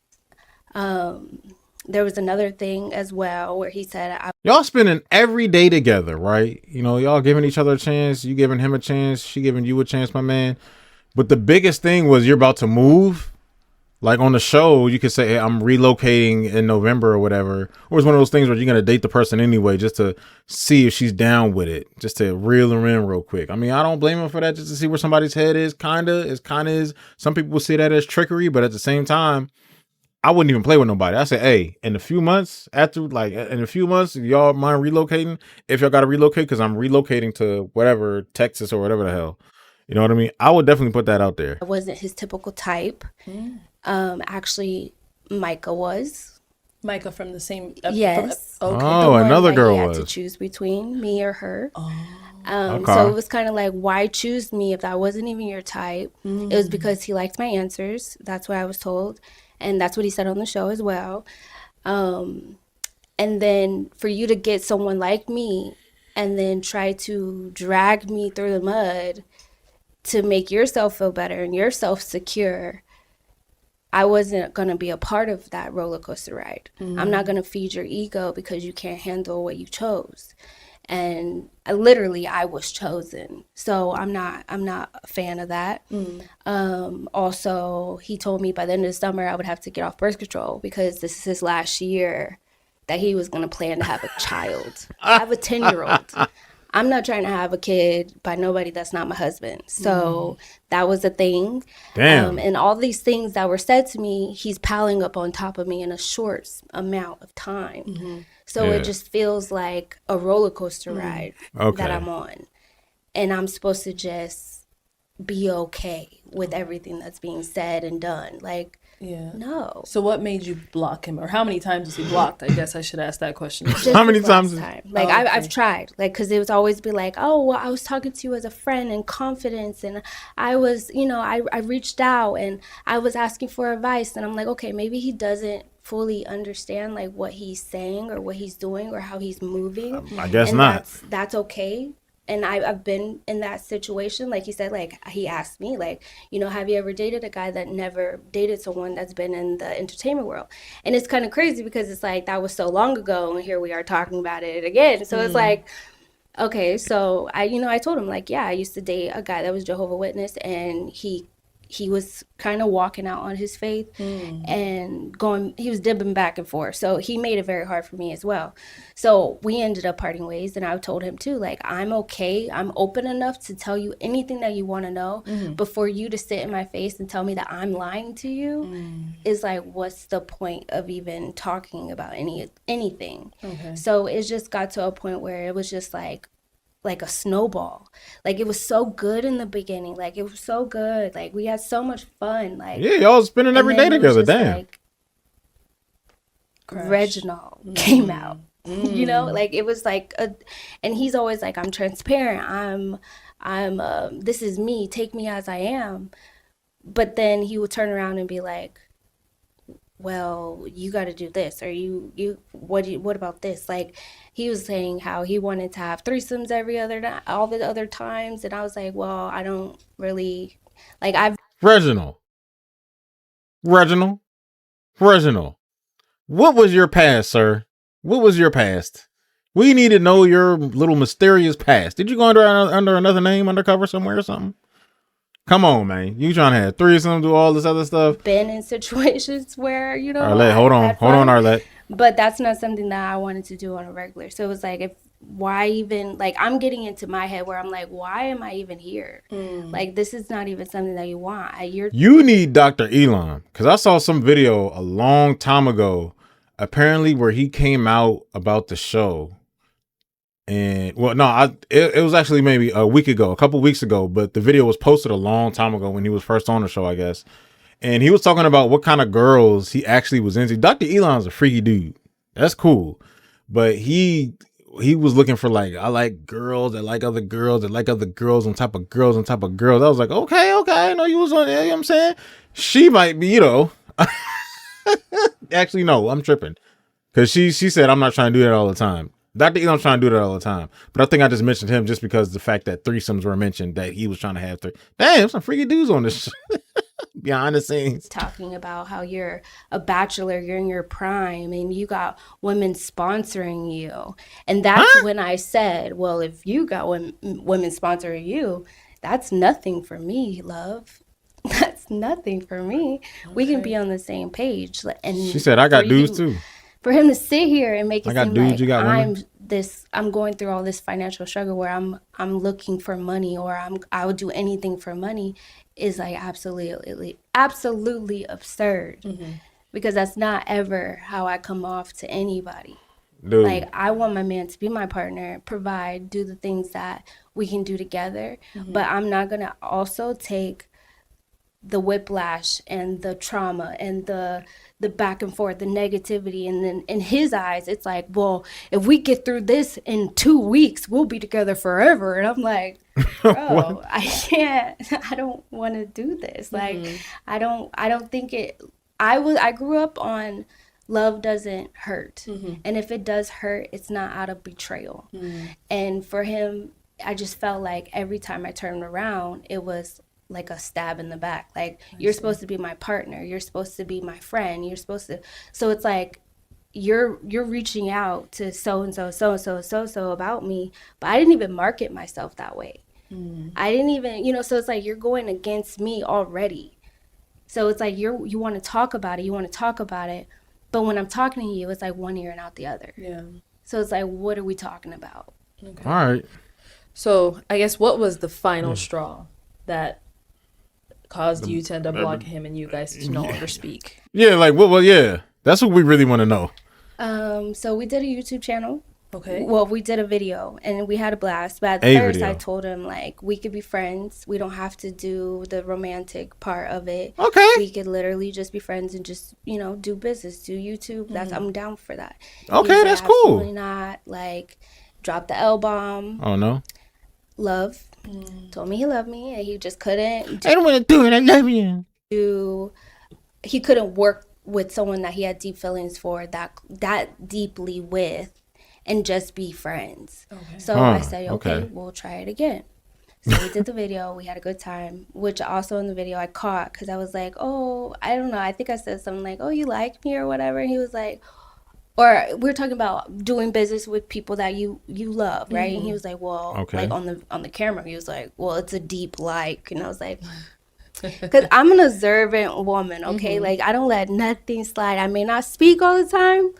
There was another thing as well where he said, y'all spending every day together, right? Y'all giving each other a chance. You giving him a chance. She giving you a chance, my man. But the biggest thing was you're about to move. Like on the show, you could say, hey, I'm relocating in November or whatever. Or it's one of those things where you're going to date the person anyway, just to see if she's down with it, just to reel her in real quick. I mean, I don't blame him for that, just to see where somebody's head is. Kind of is. Some people will see that as trickery, but at the same time, I wouldn't even play with nobody. I say, hey, in a few months, y'all mind relocating? If y'all got to relocate, because I'm relocating to whatever, Texas or whatever the hell. You know what I mean? I would definitely put that out there. I wasn't his typical type. Actually, Micah was. Micah from the same. Yes. Okay. Another girl was. He had to choose between me or her. So it was kind of like, why choose me if that wasn't even your type? It was because he liked my answers. That's what I was told. And that's what he said on the show as well. And then for you to get someone like me and then try to drag me through the mud to make yourself feel better and yourself secure, I wasn't going to be a part of that roller coaster ride. I'm not going to feed your ego because you can't handle what you chose. And I was chosen. So I'm not a fan of that. Also, he told me by the end of the summer I would have to get off birth control because this is his last year that he was going to plan to have a child. I have a 10-year-old. I'm not trying to have a kid by nobody that's not my husband. So that was a thing. Damn. And all these things that were said to me, he's piling up on top of me in a short amount of time. So it just feels like a roller coaster ride that I'm on. And I'm supposed to just be okay with everything that's being said and done. Like, no. So what made you block him? Or how many times has he blocked? I guess I should ask that question. How many times? Like, I've tried. Like, because it was always be like, oh, well, I was talking to you as a friend and confidence. And I was, I reached out and I was asking for advice. And I'm like, okay, maybe he doesn't fully understand like what he's saying or what he's doing or how he's moving. I guess not. That's okay. And I've been in that situation. Like he said, like he asked me, like, have you ever dated a guy that never dated someone that's been in the entertainment world? And it's kind of crazy because it's like that was so long ago and here we are talking about it again. So it's like, okay, so I told him like, yeah, I used to date a guy that was Jehovah's Witness and he was kind of walking out on his faith and he was dipping back and forth. So he made it very hard for me as well. So we ended up parting ways. And I told him too, like, I'm okay. I'm open enough to tell you anything that you want to know. But for you to sit in my face and tell me that I'm lying to you is like, what's the point of even talking about anything? Okay. So it just got to a point where it was just like a snowball. Like it was so good in the beginning. Like it was so good. Like we had so much fun. Like y'all spending every day together. Damn. Like, Reginald came out. Like it was like and he's always like, I'm transparent. I'm this is me. Take me as I am. But then he would turn around and be like, well, you got to do this, or what about this? Like, he was saying how he wanted to have threesomes every other night, all the other times, and I was like, well, I don't really like. Reginald, what was your past, sir? What was your past? We need to know your little mysterious past. Did you go under another name, undercover somewhere or something? Come on, man. You trying to have threesomes, do all this other stuff? Been in situations where, you know, Arlette, hold on, Arlette. But that's not something that I wanted to do on a regular. So it was like, why even, like, I'm getting into my head where I'm like, why am I even here? Like, this is not even something that you want. You need Dr. Elon, because I saw some video a long time ago, apparently where he came out about the show. And well, no, it was actually maybe a couple weeks ago, but the video was posted a long time ago when he was first on the show, I guess. And he was talking about what kind of girls he actually was into. Dr. Elon's a freaky dude. That's cool. But he was looking for, like, I like girls that like other girls that like other girls on top of girls on top of girls. I was like, okay, I know you was on there, you know what I'm saying? She might be, you know. Actually, no, I'm tripping. Because she said, I'm not trying to do that all the time. Dr. Elon's trying to do that all the time. But I think I just mentioned him just because the fact that threesomes were mentioned, that he was trying to have three. Damn, some freaky dudes on this behind the scenes. Talking about how you're a bachelor, you're in your prime, and you got women sponsoring you. And that's when I said, well, if you got women sponsoring you, that's nothing for me, love. That's nothing for me. Okay. We can be on the same page. And she said, I got dudes too. For him to sit here and make it seem dudes, like I'm going through all this financial struggle where I'm looking for money, or I would do anything for money, is like absolutely absurd. Because that's not ever how I come off to anybody. Dude. Like, I want my man to be my partner, provide, do the things that we can do together. But I'm not gonna also take the whiplash and the trauma and the back and forth, the negativity, and then in his eyes it's like, well, if we get through this in 2 weeks, we'll be together forever. And I'm like, bro, I can't. I don't want to do this. Like, I don't think it. I grew up on love doesn't hurt, and if it does hurt, it's not out of betrayal. And for him, I just felt like every time I turned around, it was like a stab in the back. Like, you're supposed to be my partner, you're supposed to be my friend, you're supposed to, so it's like you're reaching out to so and so about me, but I didn't even market myself that way. I didn't even, you know, so it's like you're going against me already. So it's like you want to talk about it, but when I'm talking to you, it's like one ear and out the other. So it's like, what are we talking about? All right. So I guess, what was the final straw that caused you to end up blocking him and you guys to no longer speak? Yeah, like, well, yeah, that's what we really want to know. So we did a YouTube channel. Okay. Well, we did a video and we had a blast. But at first, I told him, like, we could be friends. We don't have to do the romantic part of it. Okay. We could literally just be friends and just, you know, do business, do YouTube. I'm down for that. Okay, that's cool. Absolutely not. Like, drop the L-bomb. Oh, no. Love. Told me he loved me, and he just couldn't. I don't want to do it. I love you. He couldn't work with someone that he had deep feelings for, that deeply with, and just be friends. Okay. So I said, okay, we'll try it again. So we did the video. We had a good time, which also in the video I caught, because I was like, oh, I don't know. I think I said something like, oh, you like me or whatever. And he was like, or we were talking about doing business with people that you love, right? And he was like, well, like on the camera, he was like, well, it's a deep like. And I was like, because I'm an observant woman, okay? Like, I don't let nothing slide. I may not speak all the time,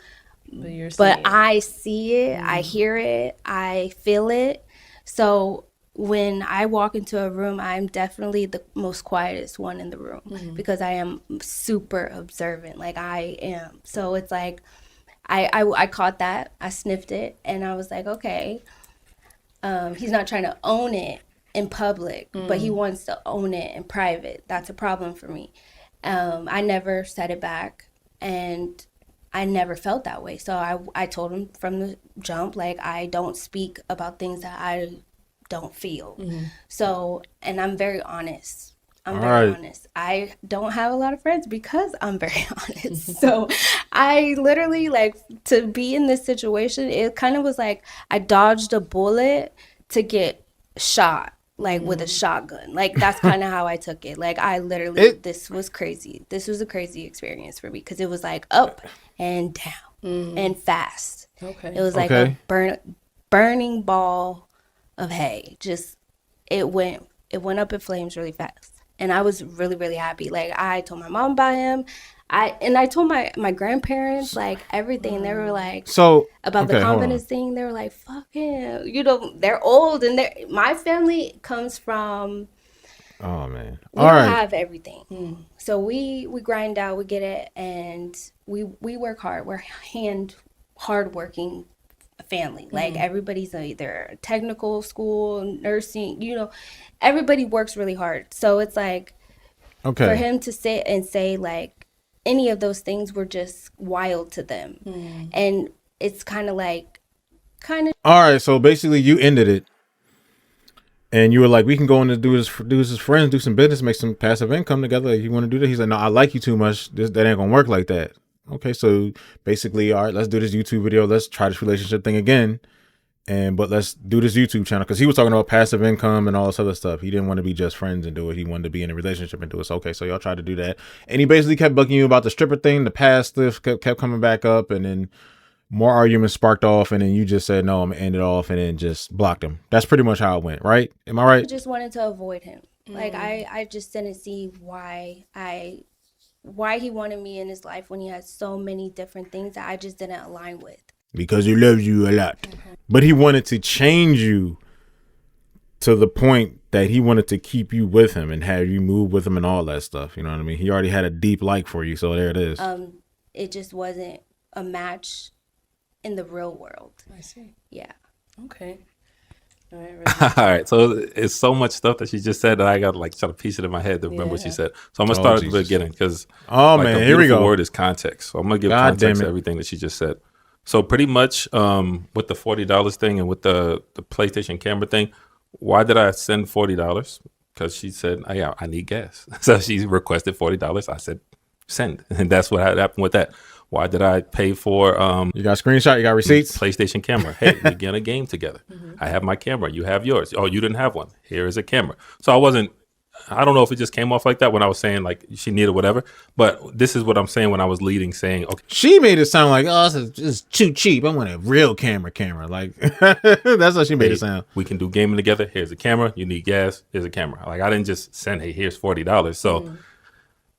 but I see it, I hear it, I feel it. So when I walk into a room, I'm definitely the most quietest one in the room, because I am super observant, like I am. So it's like, I caught that, I sniffed it, and I was like, okay, he's not trying to own it in public, but he wants to own it in private. That's a problem for me. I never said it back, and I never felt that way. So I told him from the jump, like, I don't speak about things that I don't feel. So, and I'm very honest. I'm very honest. I don't have a lot of friends because I'm very honest. So I literally, like, to be in this situation, it kind of was like I dodged a bullet to get shot, like with a shotgun. Like, that's kind of how I took it. Like, I literally, this was crazy. This was a crazy experience for me because it was like up and down and fast. It was like a burning ball of hay. Just, it went up in flames really fast. And I was really, really happy. Like, I told my mom about him. I told my grandparents, like, everything. They were like, about the confidence thing. They were like, fuck him. You know, they're old. And my family comes from, oh, man. We don't have everything. So we grind out, we get it. And we work hard. We're hardworking family. Like, everybody's either technical school, nursing, you know, everybody works really hard. So it's like, for him to sit and say, like, any of those things were just wild to them. And it's kind of like, all right, so basically you ended it and you were like, we can go in and do this as friends, do some business, make some passive income together. Like, you want to do that? He's like, no, I like you too much. That ain't gonna work like that. Okay, so basically, all right, let's do this YouTube video. Let's try this relationship thing again. But let's do this YouTube channel, because he was talking about passive income and all this other stuff. He didn't want to be just friends and do it. He wanted to be in a relationship and do it. So, okay, so y'all tried to do that. And he basically kept bugging you about the stripper thing. The past stuff kept coming back up, and then more arguments sparked off, and then you just said, no, I'm going to end it off, and then just blocked him. That's pretty much how it went, right? Am I right? I just wanted to avoid him. Like, I just didn't see why he wanted me in his life when he had so many different things that I just didn't align with. Because he loves you a lot. But he wanted to change you to the point that he wanted to keep you with him and have you move with him and all that stuff. You know what I mean? He already had a deep like for you, so there it is. It just wasn't a match in the real world. I see. Yeah. Okay. All right. So it's so much stuff that she just said that I got to like try to piece it in my head to remember what she said. So I'm gonna start at the beginning, because man, here we go. The word is context. So I'm gonna give context to everything that she just said. So pretty much with the $40 thing and with the PlayStation camera thing, why did I send $40? Because she said, I need gas. So she requested $40. I said, send. And that's what happened with that. Why did I pay for you got a screenshot, you got receipts? PlayStation camera. Hey, we get a game together. I have my camera, you have yours. Oh, you didn't have one. Here is a camera. So I don't know if it just came off like that when I was saying like she needed whatever, but this is what I'm saying when I was leading, saying, okay. She made it sound like, oh, this is too cheap. I want a real camera. Like, that's how she made it sound. We can do gaming together. Here's a camera. You need gas. Here's a camera. Like, I didn't just send, hey, here's $40. So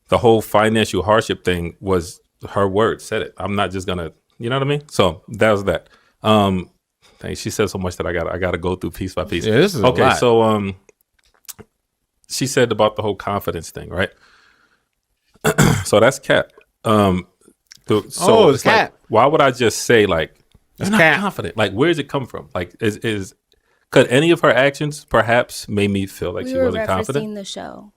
the whole financial hardship thing was her word, said it. I'm not just gonna, you know what I mean? So that was that. She said so much that I gotta go through piece by piece. Yeah, this is okay. A lot. So she said about the whole confidence thing, right? So that's cap. It's cap. Like, why would I just say like you're not cap. confident? Like, where does it come from? Like, could any of her actions perhaps made me feel like she wasn't confident? We were referencing the show.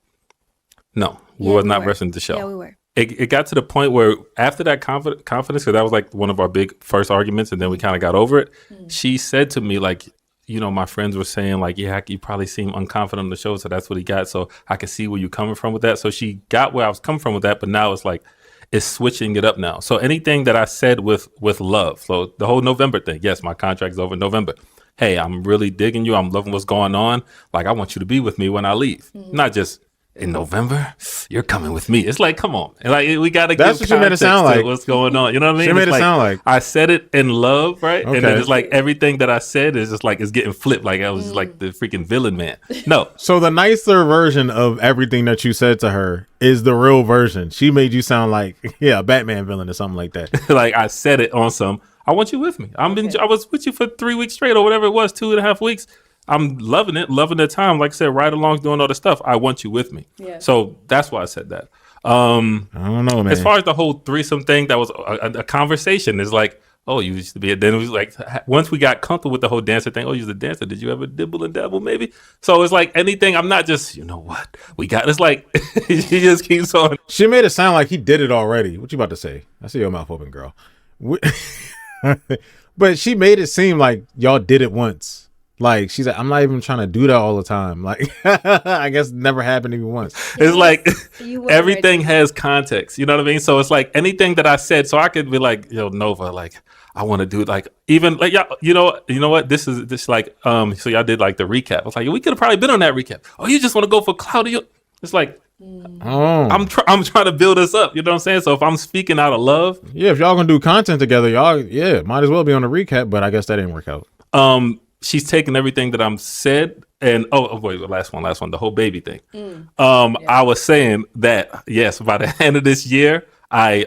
No, we were not referencing the show. Yeah, we were. It got to the point where after that confidence, because that was like one of our big first arguments, and then we kind of got over it. She said to me, like, you know, my friends were saying like, yeah, you probably seem unconfident on the show, so that's what he got. So I could see where you're coming from with that. So she got where I was coming from with that, but now it's like, it's switching it up now. So anything that I said with love, so the whole November thing, yes, my contract is over in November. Hey, I'm really digging you. I'm loving what's going on. Like, I want you to be with me when I leave, not just in November, you're coming with me. It's like, come on. Like, we got to give context to what's going on. You know what I mean? She made it sound like. I said it in love, right? Okay. And then it's like everything that I said is just like, it's getting flipped. Like, I was just like the freaking villain man. No. So the nicer version of everything that you said to her is the real version. She made you sound like, a Batman villain or something like that. Like, I said it on some, I want you with me. I was with you for 3 weeks straight or whatever it was, 2.5 weeks. I'm loving it, loving the time. Like I said, right along doing all the stuff. I want you with me. Yeah. So that's why I said that. I don't know, man. As far as the whole threesome thing, that was a conversation. It's like, oh, you used to be. Then it was like, once we got comfortable with the whole dancer thing, oh, you was a dancer. Did you ever dibble and dabble maybe? So it's like anything. I'm not just, you know what? We got, it's like, she just keeps on. She made it sound like he did it already. What you about to say? I see your mouth open, girl. But she made it seem like y'all did it once. Like, she's like, I'm not even trying to do that all the time. Like, I guess it never happened even once. It's like everything ready. has context. You know what I mean? So it's like anything that I said, so I could be like, yo, Nova, like, I want to do like, even like, y'all, you know what? This like, so y'all did like the recap. I was like, we could have probably been on that recap. Oh, you just want to go for Claudia? It's like, I'm trying to build us up. You know what I'm saying? So if I'm speaking out of love, yeah, if y'all gonna do content together, y'all, yeah, might as well be on the recap. But I guess that didn't work out. she's taken everything that I'm said and wait, last one, the whole baby thing. I was saying that yes, by the end of this year, I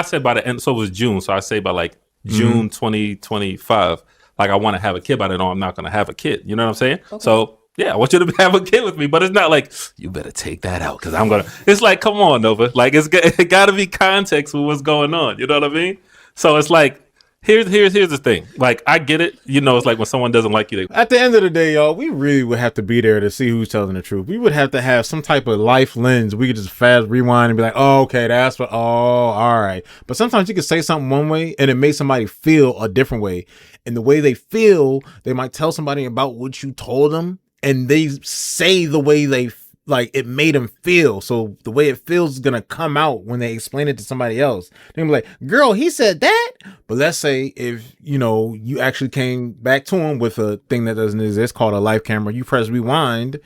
said by the end, so it was June, so I say by like June 2025, like I want to have a kid, but I know I'm not going to have a kid. You know what I'm saying? Okay. So yeah, I want you to have a kid with me, but it's not like you better take that out because I'm gonna. It's like, come on, Nova, like it got to be context with what's going on. You know what I mean? So it's like. Here's the thing. Like, I get it. You know, it's like when someone doesn't like you. At the end of the day, y'all, we really would have to be there to see who's telling the truth. We would have to have some type of life lens. We could just fast rewind and be like, oh, okay, that's what, oh, all right. But sometimes you could say something one way and it makes somebody feel a different way. And the way they feel, they might tell somebody about what you told them and they say the way they like it made them feel. So the way it feels is gonna come out when they explain it to somebody else. They're gonna be like, girl, he said that. But let's say if you actually came back to him with a thing that doesn't exist called a live camera, you press rewind,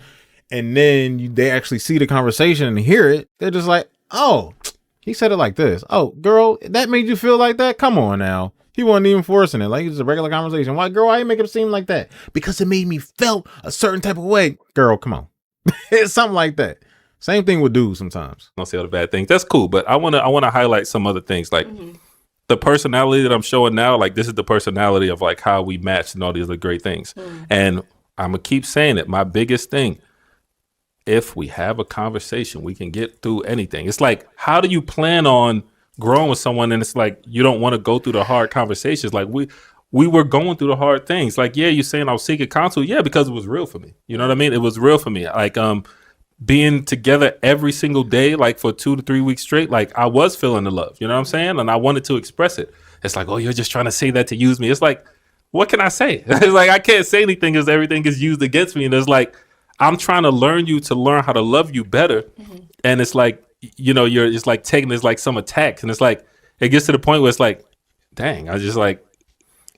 and then they actually see the conversation and hear it. They're just like, oh, he said it like this. Oh, girl, that made you feel like that? Come on now. He wasn't even forcing it. Like, it was a regular conversation. Why, girl, why you make it seem like that? Because it made me felt a certain type of way. Girl, come on. It's something like that. Same thing with dudes sometimes. I don't say all the bad things. That's cool, but I wanna highlight some other things. Like the personality that I'm showing now, like this is the personality of like how we match and all these other great things. And I'm gonna keep saying it. My biggest thing, if we have a conversation, we can get through anything. It's like, how do you plan on growing with someone and it's like you don't want to go through the hard conversations? Like we were going through the hard things. Like, yeah, you're saying I was seeking counsel. Yeah, because it was real for me. You know what I mean? It was real for me. Like, being together every single day, like for 2 to 3 weeks straight, like I was feeling the love. You know what I'm saying? And I wanted to express it. It's like, oh, you're just trying to say that to use me. It's like, what can I say? It's like, I can't say anything because everything is used against me. And it's like, I'm trying to learn you to learn how to love you better. And it's like, it's like taking this like some attacks. And it's like, it gets to the point where it's like, dang, I just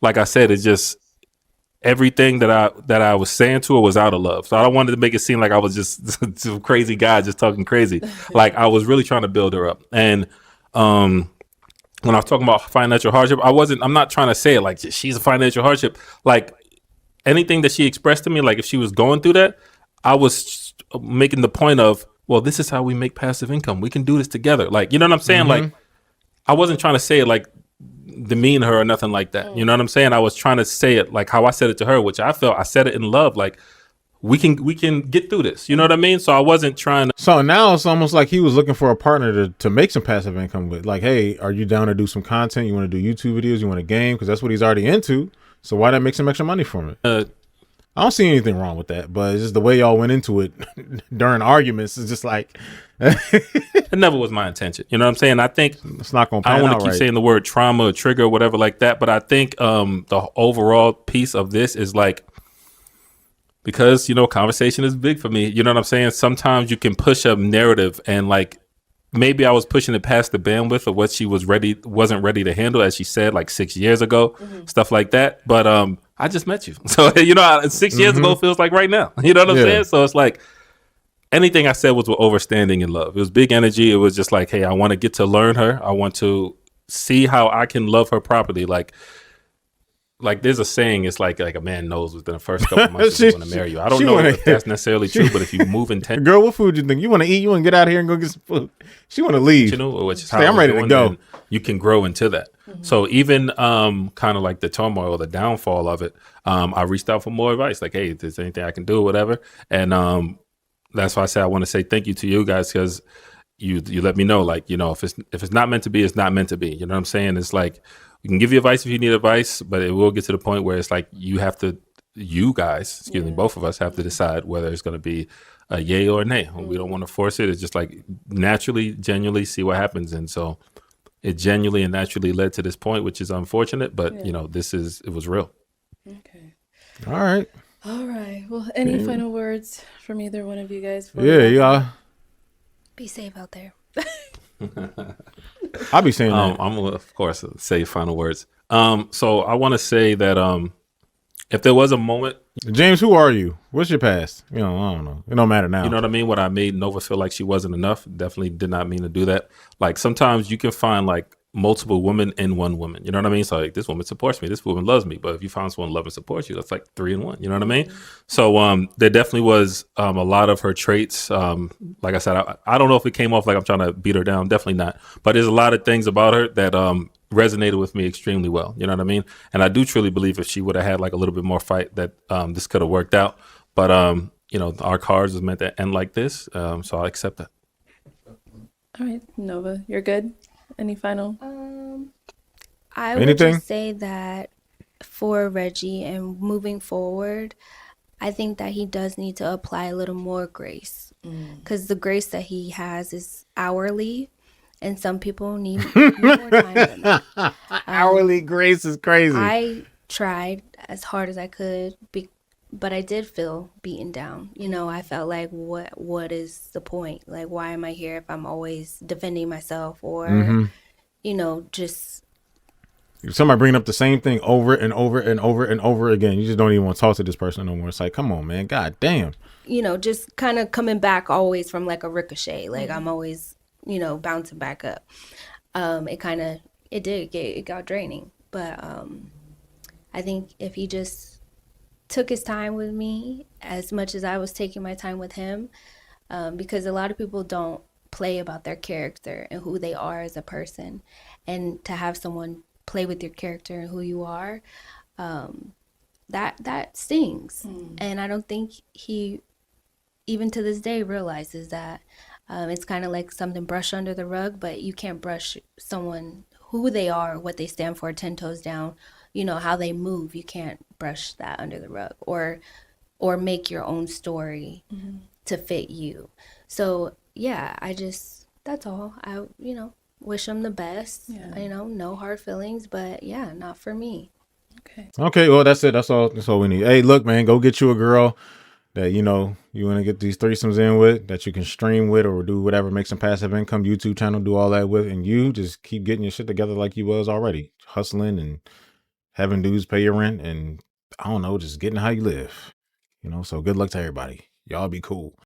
like I said, it's just everything that I was saying to her was out of love. So I don't want to make it seem like I was just some crazy guy just talking crazy. Like I was really trying to build her up. And when I was talking about financial hardship, I'm not trying to say it like she's a financial hardship. Like anything that she expressed to me, like if she was going through that, I was making the point of, well, this is how we make passive income. We can do this together. Like, you know what I'm saying? Like I wasn't trying to say it like demean her or nothing like that. You know what I'm saying? I was trying to say it like how I said it to her, which I felt I said it in love. Like we can get through this. You know what I mean? So I wasn't trying to. So now it's almost like he was looking for a partner to make some passive income with. Like, hey, are you down to do some content? You want to do YouTube videos? You want to game? Because that's what he's already into. So why not make some extra money from it? I don't see anything wrong with that, but it's just the way y'all went into it during arguments. It's just like it never was my intention. You know what I'm saying? I think it's not going to. I don't want to keep saying the word trauma or trigger or whatever like that, but I think the overall piece of this is like, because conversation is big for me. You know what I'm saying? Sometimes you can push a narrative and like maybe I was pushing it past the bandwidth of what she wasn't ready to handle, as she said like 6 years ago, stuff like that. But I just met you. So, 6 years ago feels like right now. You know what I'm saying? So it's like anything I said was overstanding in love. It was big energy. It was just like, hey, I want to get to learn her. I want to see how I can love her properly. Like there's a saying, it's like a man knows within the first couple of months he's going to marry you. I don't know if that's necessarily true, but if you move intentionally. Girl, what food you think? You want to eat? You want to get out of here and go get some food? She want to leave. Which is how I'm ready to go. You can grow into that. So even kind of like the turmoil, the downfall of it, I reached out for more advice. Like, hey, if there's anything I can do or whatever. And that's why I said I want to say thank you to you guys, because you let me know, like, if it's not meant to be, it's not meant to be. You know what I'm saying? It's like, we can give you advice if you need advice, but it will get to the point where it's like you guys, both of us have to decide whether it's going to be a yay or a nay. We don't want to force it. It's just like naturally, genuinely see what happens. And so it genuinely and naturally led to this point, which is unfortunate, but it was real. Okay. All right. All right. Well, any final words from either one of you guys? Yeah. Be safe out there. I'll be saying that. I'm gonna, of course, say final words. So I want to say that if there was a moment, James, who are you? What's your past? I don't know. It don't matter now. you know what I mean, when I made Nova feel like she wasn't enough, definitely did not mean to do that. Like sometimes you can find like multiple women in one woman. You know what I mean? So like this woman supports me, this woman loves me. But if you find someone love and supports you, that's like 3 in 1. You know what I mean? So there definitely was a lot of her traits. Like I said, I don't know if it came off like I'm trying to beat her down. Definitely not. But there's a lot of things about her that resonated with me extremely well. You know what I mean? And I do truly believe if she would have had like a little bit more fight, that this could have worked out. But our cards was meant to end like this, so I accept that. All right, Nova, you're good. Any final? I would just say that for Reggie and moving forward, I think that he does need to apply a little more grace, because the grace that he has is hourly, and some people need more time than that. Hourly grace is crazy. I tried as hard as I could, but I did feel beaten down. I felt like, what is the point? Like, why am I here if I'm always defending myself or, just... Somebody bringing up the same thing over and over and over and over again. You just don't even want to talk to this person no more. It's like, come on, man. God damn. Just kind of coming back always from like a ricochet. Like I'm always, bouncing back up. It got draining. But I think if he just took his time with me as much as I was taking my time with him, because a lot of people don't play about their character and who they are as a person, and to have someone play with your character and who you are, that stings. And I don't think he, even to this day, realizes that. It's kind of like something brushed under the rug, but you can't brush someone, who they are, what they stand for, 10 toes down, how they move. You can't brush that under the rug or make your own story to fit you. So yeah, that's all. I wish him the best. No hard feelings, but yeah, not for me. Okay, well, that's it. That's all we need. Hey, look, man, go get you a girl that you want to get these threesomes in with, that you can stream with or do whatever, make some passive income, YouTube channel, do all that with, and you just keep getting your shit together like you was already, hustling and having dudes pay your rent, and I don't know, just getting how you live. So good luck to everybody. Y'all be cool.